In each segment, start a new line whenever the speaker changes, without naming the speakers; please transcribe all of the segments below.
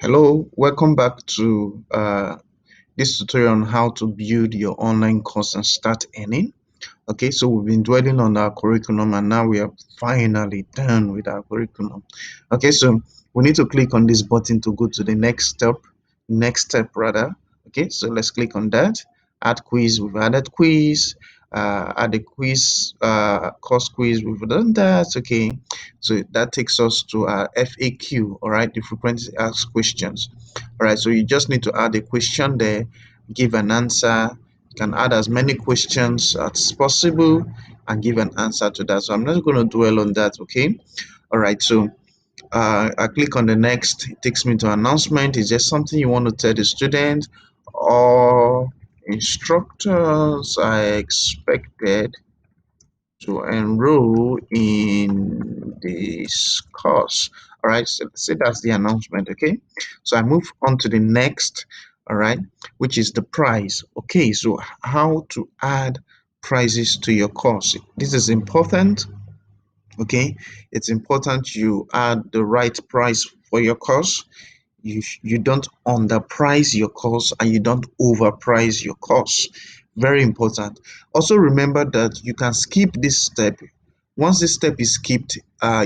Hello, welcome back to this tutorial on how to build your online course and start earning. Okay, so we've been dwelling on our curriculum and now we are finally done with our curriculum. Okay, so we need to click on this button to go to the next step rather. Okay, so let's click on that. Add quiz, we've added quiz. Add a quiz, course quiz, we've done that. Okay, so that takes us to our FAQ, all right, the frequently asked questions. All right, so you just need to add a question there, give an answer. You can add as many questions as possible and give an answer to that. So I'm not going to dwell on that. Okay, all right, so I click on the next. It takes me to announcement. Is there something you want to tell the student or instructors are expected to enroll in this course? All right, so say that's the announcement. Okay, so I move on to the next, all right, which is the price. Okay, so how to add prices to your course. This is important. Okay, it's important you add the right price for your course. You don't underprice your course and you don't overprice your course. Very important. Also remember that you can skip this step. Once this step is skipped,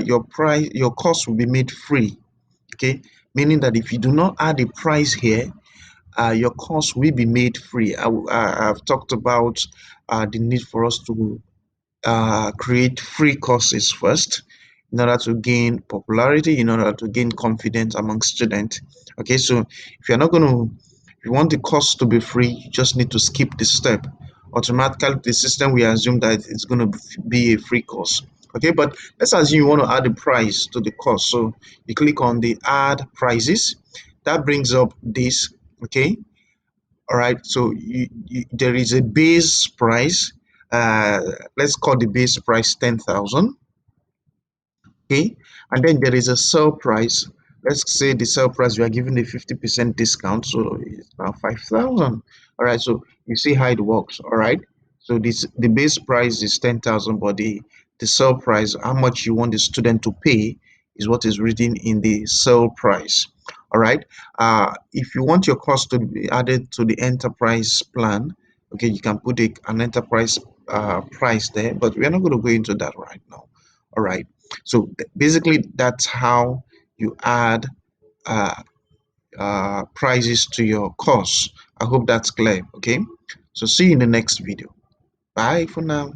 your course will be made free. Okay, meaning that if you do not add a price here, your course will be made free. I've talked about the need for us to create free courses first in order to gain popularity, in order to gain confidence among students. Okay, so if you're not going to, if you want the course to be free, you just need to skip this step. Automatically, the system will assume that it's going to be a free course. Okay, but let's assume you want to add a price to the course. So you click on the add prices. That brings up this. Okay, all right, so there is a base price. uh let's call the base price 10,000. Okay, and then there is a sale price. Let's say the sale price we are giving a 50% discount, so it's now 5,000. All right, so you see how it works. All right, so this the base price is 10,000, but the sale price, how much you want the student to pay, is what is written in the sale price. All right, if you want your cost to be added to the enterprise plan, okay, you can put an enterprise price there, but we are not going to go into that right now. All right, so basically that's how you add uh, prices to your course. I hope that's clear. Okay, so see you in the next video. Bye for now.